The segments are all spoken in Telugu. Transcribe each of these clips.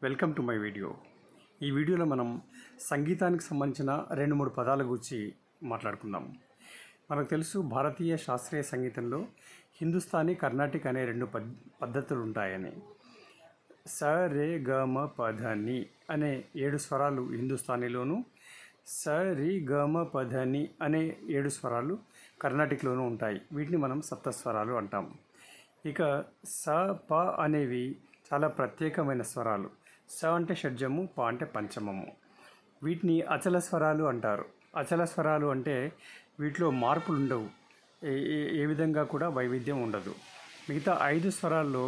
Welcome to my video. ఈ వీడియోలో మనం సంగీతానికి సంబంధించిన 2-3 పదాల గురించి మాట్లాడుకుందాం. మనకు తెలుసు భారతీయ శాస్త్రీయ సంగీతంలో హిందుస్థానీ, కర్ణాటిక్ అనే 2 పద్ధతులు ఉంటాయని. స రే గ మ ప ధ ని అనే 7 స్వరాలు హిందుస్థానీలోను, స రి గ మ ప ధ ని అనే 7 స్వరాలు కర్ణాటిక్లోనూ ఉంటాయి. వీటిని మనం సప్తస్వరాలు అంటాం. ఇక స ప అనేవి చాలా ప్రత్యేకమైన స్వరాలు. స అంటే షడ్జము, ప అంటే పంచమము. వీటిని అచల స్వరాలు అంటారు. అచల స్వరాలు అంటే వీటిలో మార్పులు ఉండవు, ఏ విధంగా కూడా వైవిధ్యం ఉండదు. మిగతా 5 స్వరాల్లో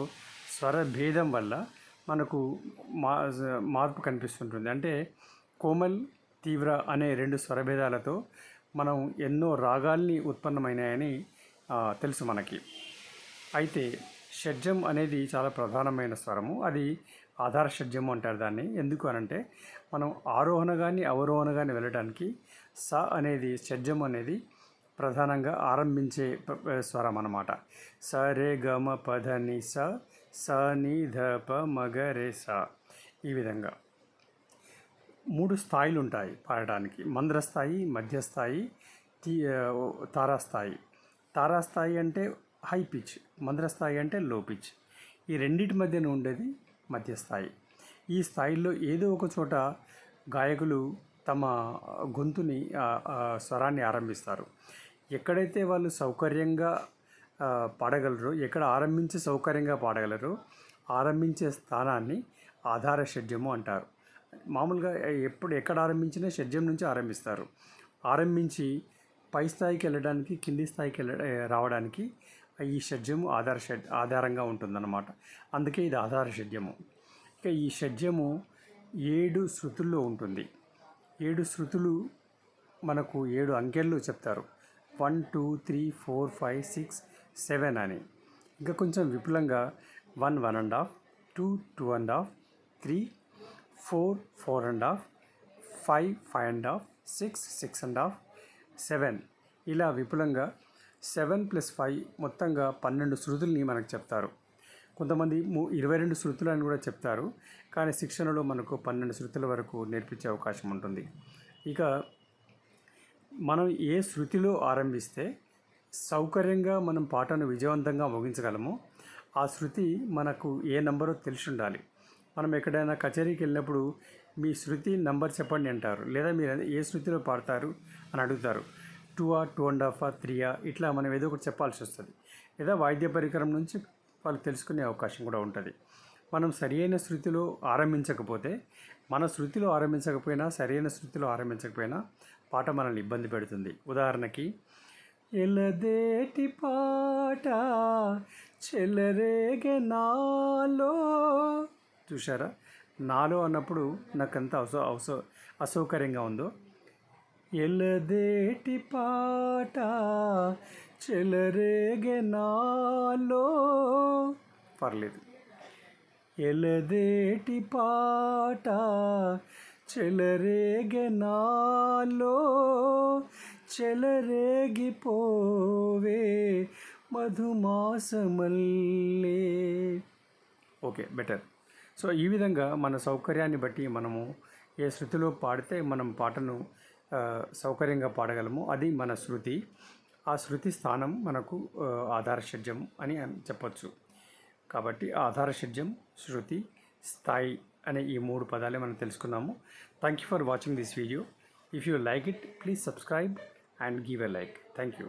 స్వర భేదం వల్ల మనకు మార్పు కనిపిస్తుంటుంది. అంటే కోమల్, తీవ్ర అనే 2 స్వరభేదాలతో మనం ఎన్నో రాగాల్ని ఉత్పన్నమైనాయని తెలుసు మనకి. అయితే షడ్జం అనేది చాలా ప్రధానమైన స్వరము. అది ఆధార షడ్జము అంటారు దాన్ని. ఎందుకు అనంటే మనం ఆరోహణ కానీ అవరోహణ కానీ వెళ్ళడానికి స అనేది, షడ్జం అనేది ప్రధానంగా ఆరంభించే స్వరం అన్నమాట. స రే గ మ ప ధ ని స, స ని ధ ప మ గ రే స. ఈ విధంగా 3 స్థాయిలు ఉంటాయి పాడడానికి: మంద్రస్థాయి, మధ్యస్థాయి, తారాస్థాయి. తారాస్థాయి అంటే హై పిచ్, మంద్రస్థాయి అంటే లో పిచ్. ఈ రెండింటి మధ్యన ఉండేది మధ్యస్థాయి. ఈ స్థాయిలో ఏదో ఒక చోట గాయకులు తమ గొంతుని, స్వరాన్ని ఆరంభిస్తారు. ఎక్కడైతే వాళ్ళు సౌకర్యంగా పాడగలరో, ఎక్కడ ఆరంభించి సౌకర్యంగా పాడగలరో ఆరంభించే స్థానాన్ని ఆధార షడ్జము అంటారు. మామూలుగా ఎక్కడ ఆరంభించినా షడ్జం నుంచి ఆరంభిస్తారు. ఆరంభించి పై స్థాయికి వెళ్ళడానికి, కింది స్థాయికి రావడానికి ఈ షడ్జము ఆధారంగా ఉంటుందన్నమాట. అందుకే ఇది ఆధార షడ్జము. ఇక ఈ షడ్జము 7 శృతుల్లో ఉంటుంది. 7 శృతులు మనకు 7 అంకెల్లో చెప్తారు. 1 2 3 4 5 6 7 అని. ఇంకా కొంచెం విపులంగా 1 1.5, 2 2.5, 3 4 4.5, 5 5.5, 6 6.5, 7 ఇలా విపులంగా 7 + 5 మొత్తంగా 12 శృతుల్ని మనకు చెప్తారు. కొంతమంది 22 శృతులు అని కూడా చెప్తారు. కానీ శిక్షణలో మనకు 12 శృతుల వరకు నేర్పించే అవకాశం ఉంటుంది. ఇక మనం ఏ శృతిలో ఆరంభిస్తే సౌకర్యంగా మనం పాటను విజయవంతంగా ముగించగలమో ఆ శృతి మనకు ఏ నంబరో తెలిసి ఉండాలి. మనం ఎక్కడైనా కచేరీకి వెళ్ళినప్పుడు మీ శృతి నంబర్ చెప్పండి అంటారు, లేదా మీరు ఏ శృతిలో పాడతారు అని అడుగుతారు. 2 2.5 3 ఇట్లా మనం ఏదో ఒకటి చెప్పాల్సి వస్తుంది. లేదా వాయిద్య పరికరం నుంచి వాళ్ళు తెలుసుకునే అవకాశం కూడా ఉంటుంది. మనం సరైన శృతిలో ఆరంభించకపోతే, సరైన శృతిలో ఆరంభించకపోయినా పాట మనల్ని ఇబ్బంది పెడుతుంది. ఉదాహరణకి, ఎలదేటి పాట చెలరేగే నాలో, చూసారా? నాలో అన్నప్పుడు నాకంత అసౌకర్యంగా ఉందో. ఎలదేటి పాట చెలరేగే నాలో, పర్లేదు. ఎలదేటి పాట చెలరేగే నాలో, చెలరేగిపోవే మధుమాసమల్లే. Okay, better. సో ఈ విధంగా మన సౌకర్యాన్ని బట్టి మనము ఏ శృతిలో పాడితే మనం పాటను సౌకర్యంగా పాడగలము అది మన శృతి. ఆ శృతి స్థానం మనకు ఆధార షడ్జం అని చెప్పొచ్చు. కాబట్టి ఆధార షడ్జం, శృతి, స్థాయి అనే ఈ 3 పదాలే మనం తెలుసుకున్నాము. Thank you for watching this video. If you like it, please subscribe and give a like. Thank you.